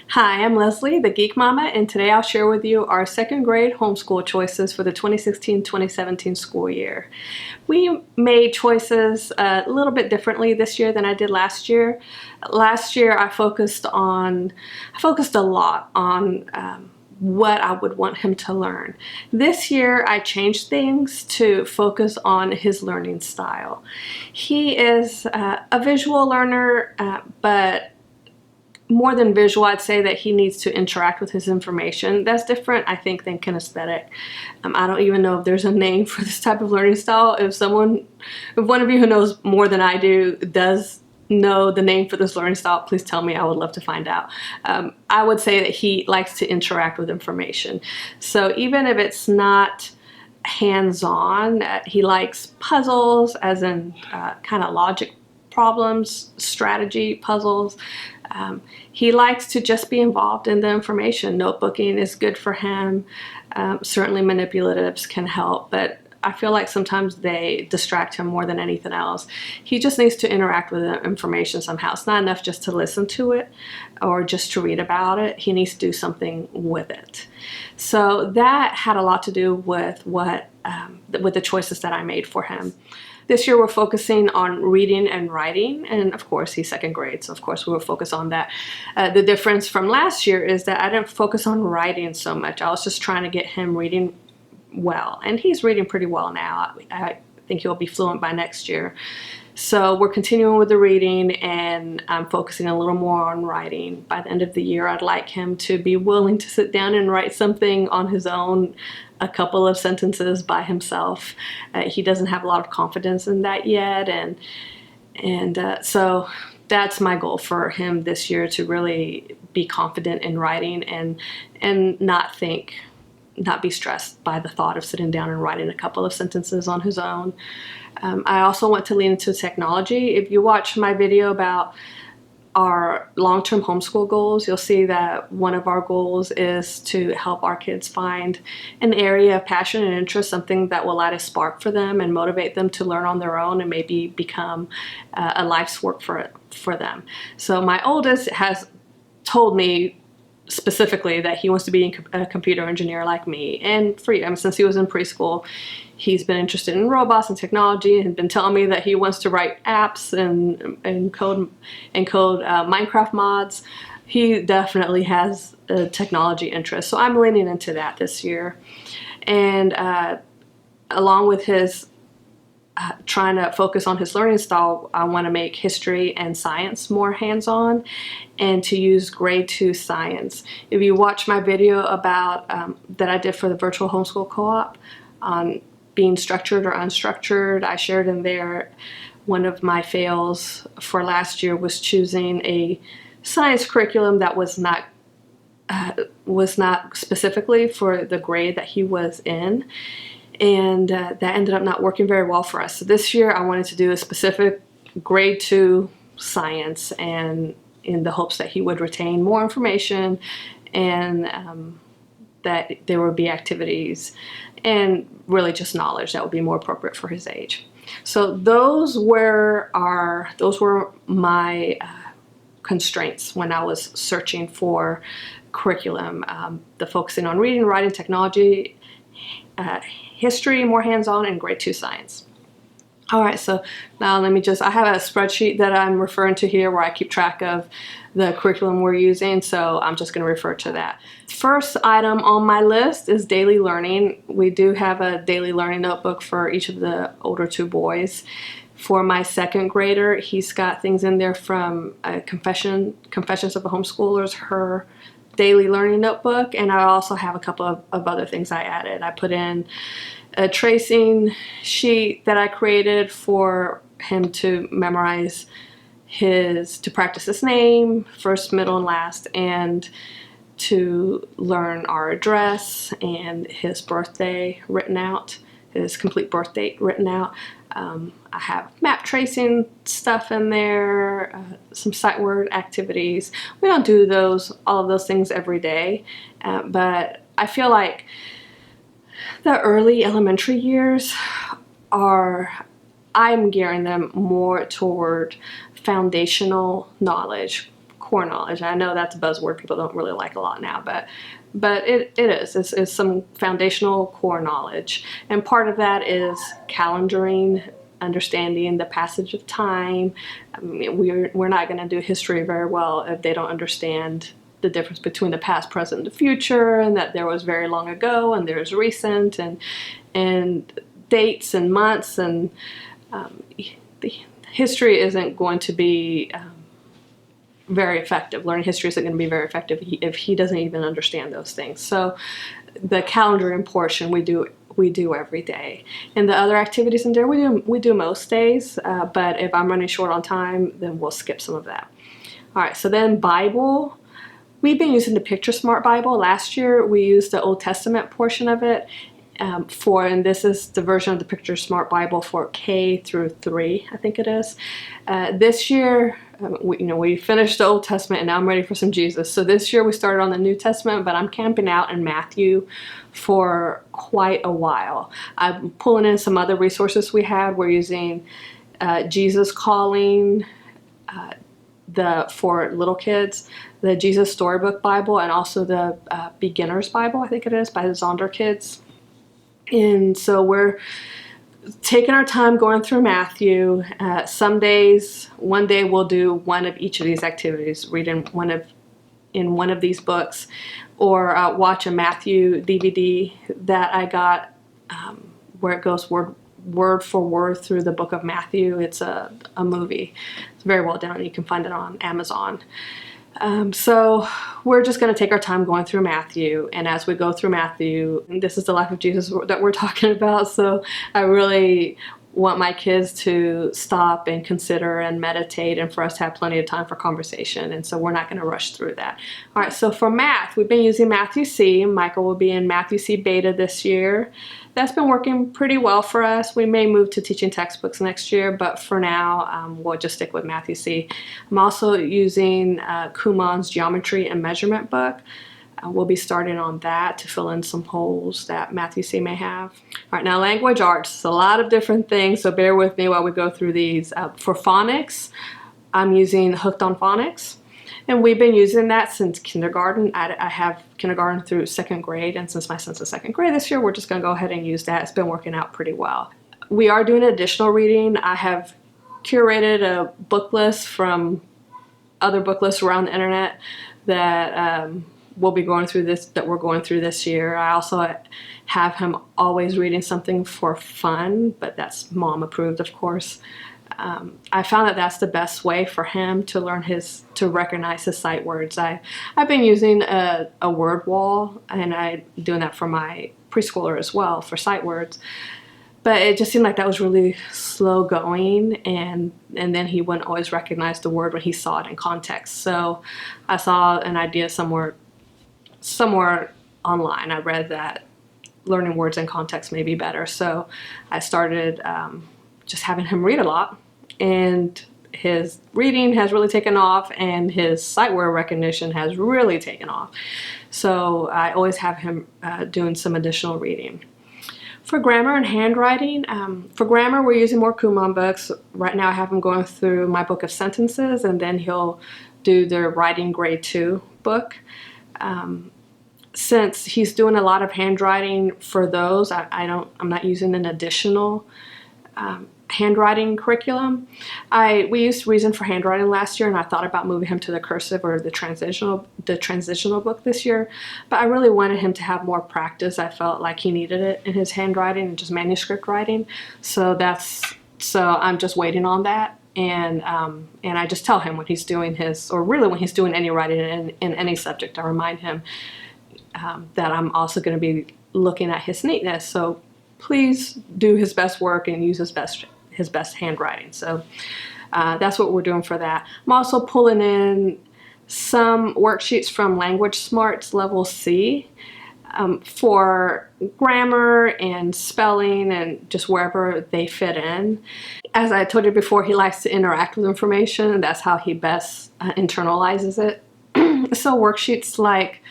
Hi, I'm Leslie, the Geek Mama, and today I'll share with you our second grade homeschool choices for the 2016-2017 school year. We made choices a little bit differently this year than I did last year. Last year I focused a lot on what I would want him to learn. This year I changed things to focus on his learning style. He is a visual learner, but more than visual, I'd say that he needs to interact with his information. That's different, I think, than kinesthetic. I don't even know if there's a name for this type of learning style. If one of you who knows more than I do does know the name for this learning style, please tell me. I would love to find out. I would say that he likes to interact with information. So even if it's not hands-on, he likes puzzles, as in kind of logic problems, strategy puzzles. He likes to just be involved in the information. Notebooking is good for him. Certainly manipulatives can help, but I feel like sometimes they distract him more than anything else. He just needs to interact with the information somehow. It's not enough just to listen to it or just to read about it. He needs to do something with it. So that had a lot to do with with the choices that I made for him. This year we're focusing on reading and writing, and of course he's second grade, so of course we will focus on that. The difference from last year is that I didn't focus on writing so much. I was just trying to get him reading well, and he's reading pretty well now. I think he'll be fluent by next year. So we're continuing with the reading, and I'm focusing a little more on writing. By the end of the year, I'd like him to be willing to sit down and write something on his own, a couple of sentences by himself. He doesn't have a lot of confidence in that yet, and so that's my goal for him this year, to really be confident in writing and not be stressed by the thought of sitting down and writing a couple of sentences on his own. I also want to lean into technology. If you watch my video about our long-term homeschool goals, you'll see that one of our goals is to help our kids find an area of passion and interest, something that will light a spark for them and motivate them to learn on their own and maybe become a life's work for them. So my oldest has told me specifically that he wants to be a computer engineer like me, and since he was in preschool, he's been interested in robots and technology, and been telling me that he wants to write apps and code Minecraft mods. He definitely has a technology interest, so I'm leaning into that this year. And along with his trying to focus on his learning style, I want to make history and science more hands-on, and to use grade 2 science. If you watch my video about that I did for the virtual homeschool co-op on being structured or unstructured, I shared in there one of my fails for last year was choosing a science curriculum that was not specifically for the grade that he was in. And that ended up not working very well for us. So this year I wanted to do a specific grade 2 science, and in the hopes that he would retain more information, and that there would be activities and really just knowledge that would be more appropriate for his age. So those were my constraints when I was searching for curriculum. The focusing on reading, writing, technology, history, more hands-on, and grade 2 science. All right, so now I have a spreadsheet that I'm referring to here where I keep track of the curriculum we're using, so I'm just going to refer to that. First item on my list is daily learning. We do have a daily learning notebook for each of the older 2 boys. For my second grader, he's got things in there from Confessions of a Homeschooler's, her daily learning notebook, and I also have a couple of other things I added. I put in a tracing sheet that I created for him to memorize to practice his name, first, middle, and last, and to learn our address and his birthday written out, his complete birth date written out. I have map tracing stuff in there, some sight word activities. We don't do all of those things every day, but I feel like the early elementary years I'm gearing them more toward foundational knowledge, core knowledge. I know that's a buzzword people don't really like a lot now, but it is. It's some foundational core knowledge. And part of that is calendaring, understanding the passage of time. I mean, we're not going to do history very well if they don't understand the difference between the past, present, and the future, and that there was very long ago and there's recent, and dates and months, and the history isn't going to be very effective. Learning history isn't going to be very effective if he doesn't even understand those things. So the calendaring portion we do every day, and the other activities in there we do most days. But if I'm running short on time, then we'll skip some of that. All right. So then Bible. We've been using the Picture Smart Bible. Last year we used the Old Testament portion of it and this is the version of the Picture Smart Bible for K through 3, I think it is. This year, we finished the Old Testament and now I'm ready for some Jesus. So this year we started on the New Testament, but I'm camping out in Matthew for quite a while. I'm pulling in some other resources we had. We're using Jesus Calling, for little kids, the Jesus Storybook Bible, and also the Beginner's Bible, I think it is, by the Zonder kids. And so we're taking our time going through Matthew. Some days, one day we'll do one of each of these activities, read in one of these books, or watch a Matthew DVD that I got where it goes word for word through the book of Matthew. It's a movie. It's very well done. You can find it on Amazon. So we're just going to take our time going through Matthew, and as we go through Matthew, this is the life of Jesus that we're talking about, so I really want my kids to stop and consider and meditate, and for us to have plenty of time for conversation, and so we're not going to rush through that. All right, so for math, we've been using Matthew C. Michael will be in Matthew C beta this year. That's been working pretty well for us. We may move to teaching textbooks next year, but for now, we'll just stick with Matthew C. I'm also using Kumon's Geometry and Measurement book. We'll be starting on that to fill in some holes that Matthew C may have. All right, now language arts, a lot of different things, so bear with me while we go through these. For phonics, I'm using Hooked on Phonics. And we've been using that since kindergarten. I have kindergarten through 2nd grade, and since my son's in 2nd grade this year, we're just going to go ahead and use that. It's been working out pretty well. We are doing additional reading. I have curated a book list from other book lists around the internet that we'll be going through we're going through this year. I also have him always reading something for fun, but that's mom approved, of course. I found that that's the best way for him to learn to recognize his sight words. I've been using a word wall, and I'm doing that for my preschooler as well for sight words. But it just seemed like that was really slow going, and then he wouldn't always recognize the word when he saw it in context. So I saw an idea somewhere online. I read that learning words in context may be better. So I started just having him read a lot, and his reading has really taken off, and his sight word recognition has really taken off. So I always have him doing some additional reading. For grammar and handwriting, for grammar we're using more Kumon books. Right now I have him going through my book of sentences, and then he'll do the writing grade 2 book. Since he's doing a lot of handwriting for those, I'm not using an additional handwriting curriculum. We used Reason for Handwriting last year, and I thought about moving him to the cursive or the transitional book this year, but I really wanted him to have more practice. I felt like he needed it in his handwriting and just manuscript writing, so I'm just waiting on that. And I just tell him when he's doing when he's doing any writing in any subject, I remind him that I'm also going to be looking at his neatness. So please do his best work and use his best handwriting. So that's what we're doing for that. I'm also pulling in some worksheets from Language Smarts Level C for grammar and spelling and just wherever they fit in. As I told you before, he likes to interact with information, and that's how he best internalizes it. So worksheets like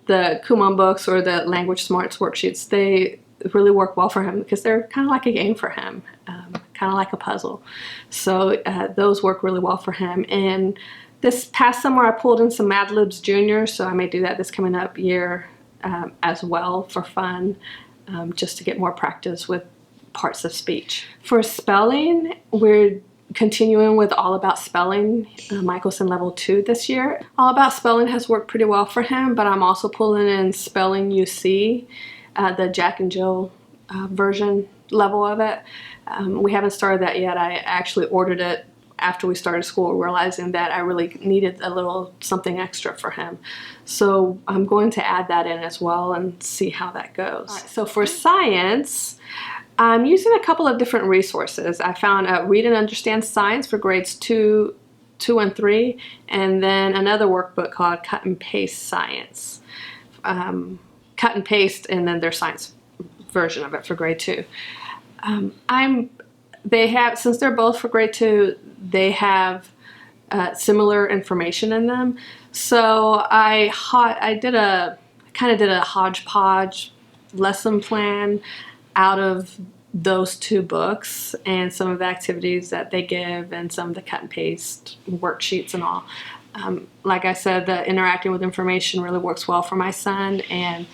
the Kumon books or the Language Smarts worksheets, they really work well for him because they're kind of like a game for him, kind of like a puzzle. So those work really well for him. And This past summer I pulled in some Mad Libs Junior, so I may do that this coming up year as well for fun, just to get more practice with parts of speech. For spelling, we're continuing with All About Spelling. Michael's in level 2 this year. All About Spelling has worked pretty well for him, but I'm also pulling in Spelling UC, the Jack and Jill version level of it. We haven't started that yet. I actually ordered it after we started school, realizing that I really needed a little something extra for him. So I'm going to add that in as well and see how that goes. All right, so for science, I'm using a couple of different resources. I found Read and Understand Science for grades 2 and 3, and then another workbook called Cut and Paste Science. Cut and paste, and then their science version of it for grade 2. They have, since they're both for grade 2, they have similar information in them. So I kind of did a hodgepodge lesson plan out of those 2 books and some of the activities that they give and some of the cut and paste worksheets and all. Like I said, the interacting with information really works well for my son, and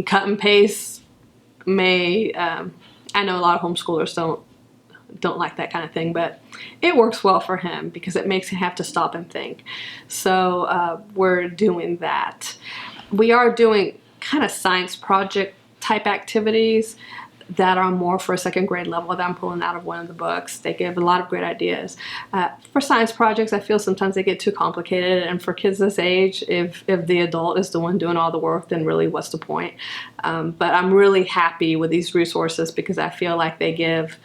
cut and paste may, I know a lot of homeschoolers don't like that kind of thing, but it works well for him because it makes him have to stop and think. So we're doing that. We are doing kind of science project type activities that are more for a 2nd grade level that I'm pulling out of one of the books. They give a lot of great ideas. For science projects, I feel sometimes they get too complicated, and for kids this age, if the adult is the one doing all the work, then really what's the point? But I'm really happy with these resources because I feel like they give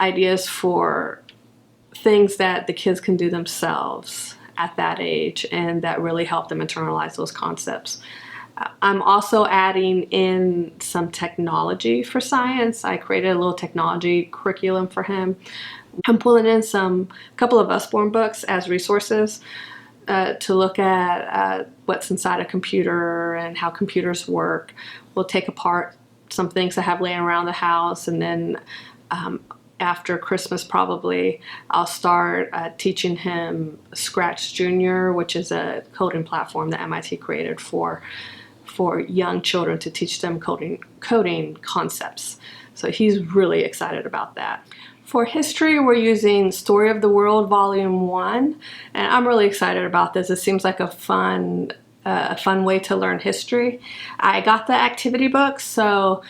ideas for things that the kids can do themselves at that age and that really help them internalize those concepts. I'm also adding in some technology for science. I created a little technology curriculum for him. I'm pulling in a couple of Usborne books as resources to look at what's inside a computer and how computers work. We'll take apart some things I have laying around the house, and then after Christmas probably I'll start teaching him Scratch Junior, which is a coding platform that MIT created for young children to teach them coding concepts. So he's really excited about that. For history, we're using Story of the World Volume 1, and I'm really excited about this. It seems like a fun way to learn history. I got the activity book, so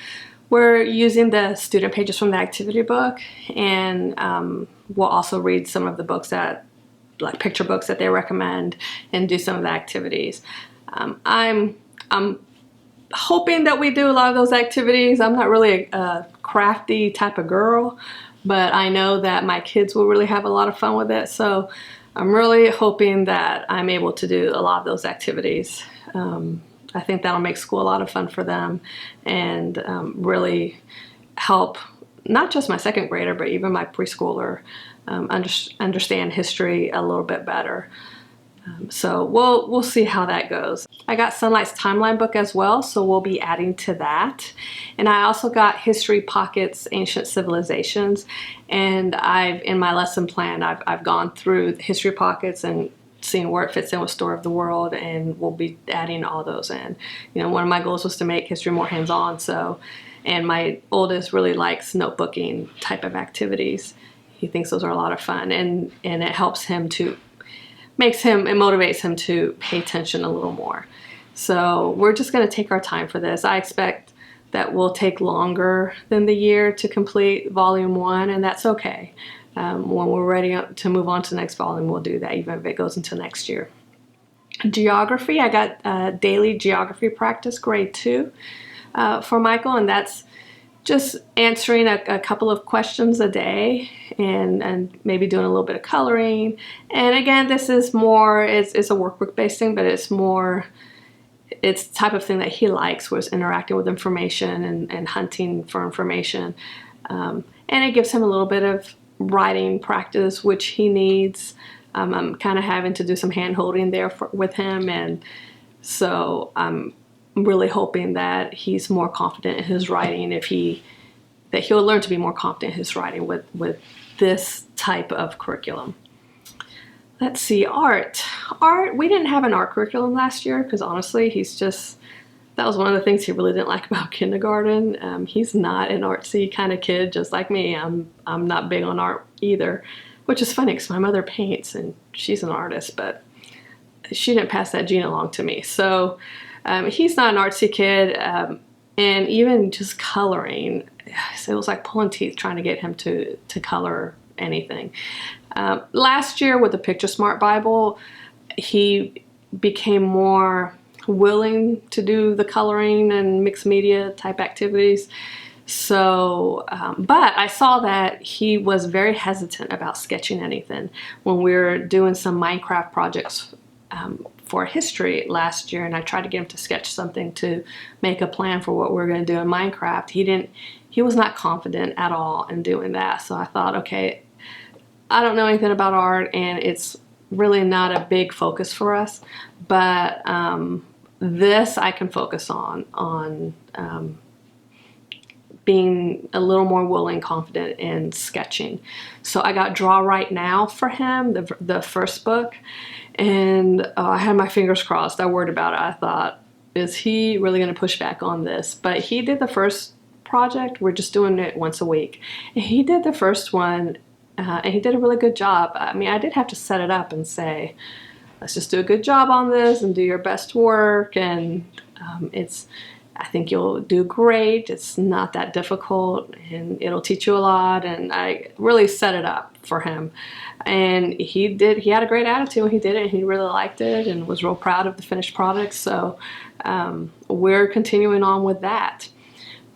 we're using the student pages from the activity book, and we'll also read some of the books like picture books that they recommend, and do some of the activities. I'm hoping that we do a lot of those activities. I'm not really a crafty type of girl, but I know that my kids will really have a lot of fun with it. So I'm really hoping that I'm able to do a lot of those activities. I think that'll make school a lot of fun for them, and really help not just my 2nd grader, but even my preschooler understand history a little bit better. So we'll see how that goes. I got Sunlight's timeline book as well, so we'll be adding to that. And I also got History Pockets Ancient Civilizations, and in my lesson plan I've gone through History Pockets and seeing where it fits in with Story of the World, and we'll be adding all those in. You know, one of my goals was to make history more hands-on, and my oldest really likes notebooking type of activities. He thinks those are a lot of fun, and it helps him it motivates him to pay attention a little more. So we're just going to take our time for this. I expect that will take longer than the year to complete Volume 1, and that's okay. When we're ready to move on to the next volume, we'll do that, even if it goes into next year. Geography, I got daily geography practice, grade 2, for Michael, and that's just answering a couple of questions a day, and maybe doing a little bit of coloring. And again, this is more, it's a workbook based thing, but it's the type of thing that he likes, was interacting with information and hunting for information. And it gives him a little bit of writing practice, which he needs. I'm kind of having to do some hand holding there with him, and so I'm really hoping that he's more confident in his writing, that he'll learn to be more confident in his writing with this type of curriculum. Let's see, art. Art, we didn't have an art curriculum last year because honestly, that was one of the things he really didn't like about kindergarten. He's not an artsy kind of kid, just like me. I'm not big on art either, which is funny because my mother paints and she's an artist, but she didn't pass that gene along to me. So he's not an artsy kid, and even just coloring, so it was like pulling teeth trying to get him to color anything. Last year with the Picture Smart Bible, he became more willing to do the coloring and mixed media type activities. So, but I saw that he was very hesitant about sketching anything when we were doing some Minecraft projects for history last year, and I tried to get him to sketch something to make a plan for what we were going to do in Minecraft. He was not confident at all in doing that. So I thought, okay, I don't know anything about art, and it's really not a big focus for us, but this I can focus on being a little more willing, confident in sketching. So I got Draw Right Now for him, the first book, and I had my fingers crossed. I worried about it. I thought, is he really going to push back on this? But he did the first project. We're just doing it once a week. And he did the first one, and he did a really good job. I mean, I did have to set it up and say, let's just do a good job on this and do your best work, and I think you'll do great. It's not that difficult, and it'll teach you a lot. And I really set it up for him, and he had a great attitude when he did it. He really liked it and was real proud of the finished product. So we're continuing on with that.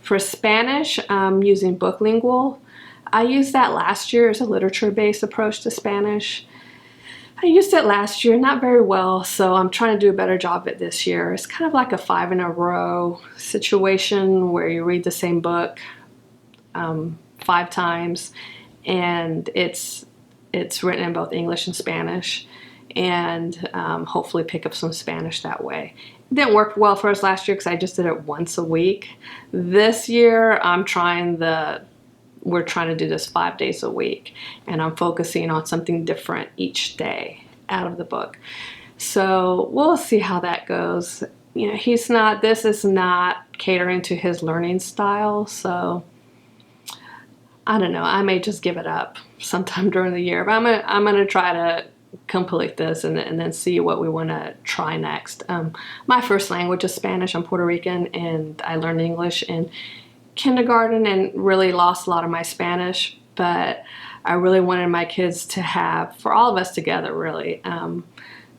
For Spanish, I'm using Booklingual. I used that last year as a literature-based approach to Spanish. I used it last year, not very well, so I'm trying to do a better job of it this year. It's kind of like a 5 in a row situation where you read the same book 5 times, and it's written in both English and Spanish, and hopefully pick up some Spanish that way. It didn't work well for us last year because I just did it once a week. This year, we're trying to do this 5 days a week, and I'm focusing on something different each day out of the book. So we'll see how that goes. You know, this is not catering to his learning style, so I don't know. I may just give it up sometime during the year, but I'm gonna try to complete this and then see what we want to try next. My first language is Spanish. I'm Puerto Rican, and I learned English in kindergarten and really lost a lot of my Spanish, but I really wanted my kids to have, for all of us together really,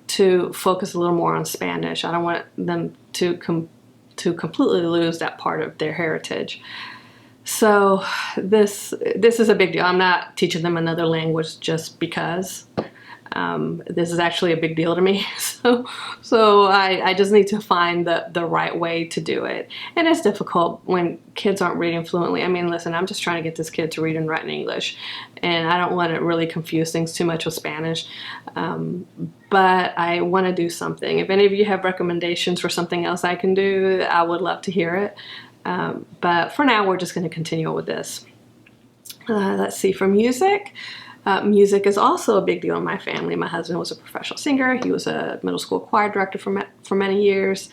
to focus a little more on Spanish. I don't want them to completely lose that part of their heritage. So this is a big deal. I'm not teaching them another language just because. This is actually a big deal to me, so I just need to find the right way to do it. And it's difficult when kids aren't reading fluently. I mean, listen, I'm just trying to get this kid to read and write in English, and I don't want to really confuse things too much with Spanish, but I want to do something. If any of you have recommendations for something else I can do, I would love to hear it, but for now we're just going to continue with this. Let's see, for music. Music is also a big deal in my family. My husband was a professional singer. He was a middle school choir director for many years,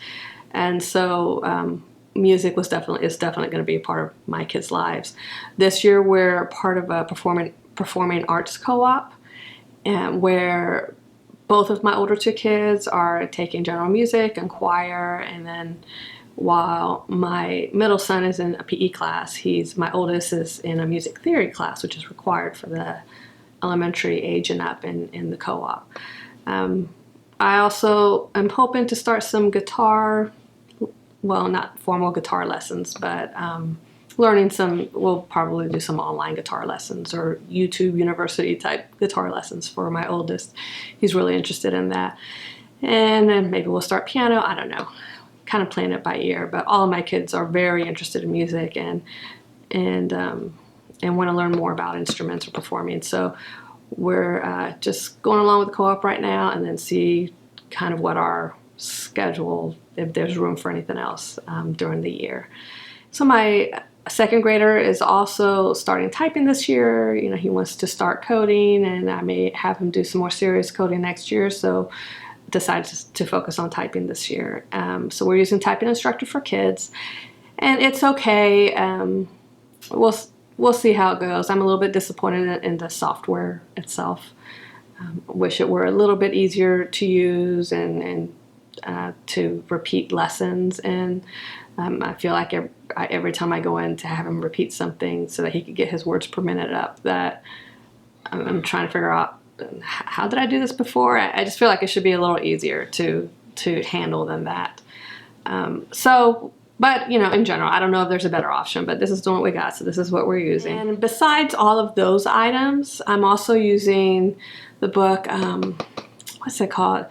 and so music is definitely going to be a part of my kids' lives. This year we're part of a performing arts co-op, and where both of my older 2 kids are taking general music and choir, and then while my middle son is in a PE class, my oldest is in a music theory class, which is required for the elementary age and up in the co-op. I also am hoping to start some guitar, well, not formal guitar lessons, but we'll probably do some online guitar lessons or YouTube University type guitar lessons for my oldest. He's really interested in that. And then maybe we'll start piano, I don't know. Kind of playing it by ear, but all of my kids are very interested in music and want to learn more about instruments or performing. So we're just going along with the co-op right now, and then see kind of what our schedule, if there's room for anything else during the year. So my second grader is also starting typing this year. You know, he wants to start coding, and I may have him do some more serious coding next year, so decided to focus on typing this year. So we're using Typing Instructor for Kids, and it's okay. We'll see how it goes. I'm a little bit disappointed in the software itself. Wish it were a little bit easier to use and to repeat lessons, and I feel like every time I go in to have him repeat something so that he could get his words per minute up, that I'm trying to figure out, how did I do this before? I just feel like it should be a little easier to handle than that. But, you know, in general, I don't know if there's a better option, but this is what we got, so this is what we're using. And besides all of those items, I'm also using the book, what's it called?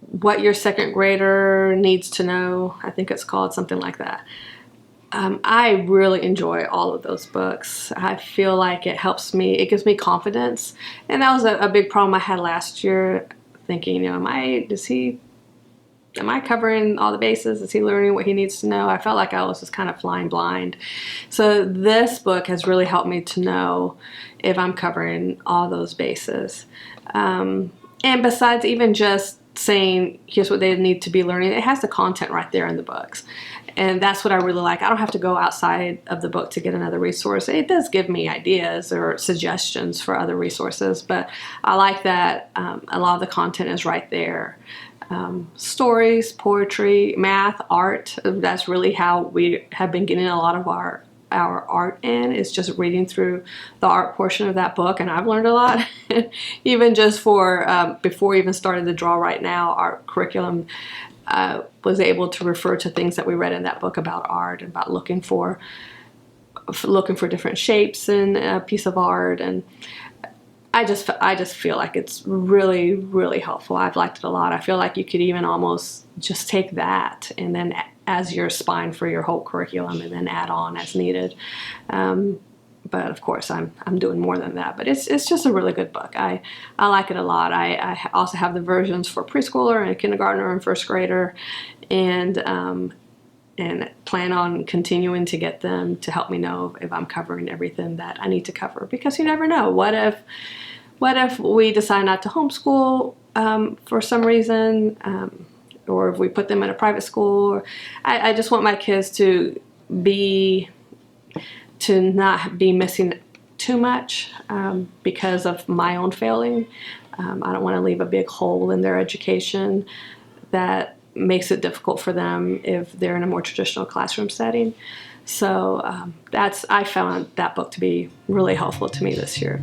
What Your Second Grader Needs to Know. I think it's called something like that. I really enjoy all of those books. I feel like it helps me, it gives me confidence. And that was a big problem I had last year, thinking, you know, am I covering all the bases? Is he learning what he needs to know? I felt like I was just kind of flying blind. So this book has really helped me to know if I'm covering all those bases. And besides even just saying, here's what they need to be learning, it has the content right there in the books. And that's what I really like. I don't have to go outside of the book to get another resource. It does give me ideas or suggestions for other resources, but I like that a lot of the content is right there. Stories, poetry, math, art, that's really how we have been getting a lot of our art in, is just reading through the art portion of that book, and I've learned a lot. Even just for before we even started the Draw Right Now art curriculum, was able to refer to things that we read in that book about art, about looking for different shapes in a piece of art, and I just feel like it's really, really helpful. I've liked it a lot. I feel like you could even almost just take that and then as your spine for your whole curriculum, and then add on as needed. But of course, I'm doing more than that. But it's just a really good book. I like it a lot. I also have the versions for preschooler and kindergartner and first grader, and plan on continuing to get them to help me know if I'm covering everything that I need to cover, because you never know. What if we decide not to homeschool for some reason, or if we put them in a private school? I just want my kids to not be missing too much because of my own failing. I don't want to leave a big hole in their education that makes it difficult for them if they're in a more traditional classroom setting. So I found that book to be really helpful to me this year.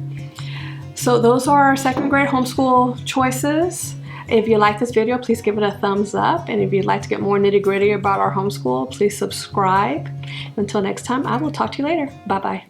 So those are our second grade homeschool choices. If you like this video, please give it a thumbs up. And if you'd like to get more nitty-gritty about our homeschool, please subscribe. Until next time, I will talk to you later. Bye-bye.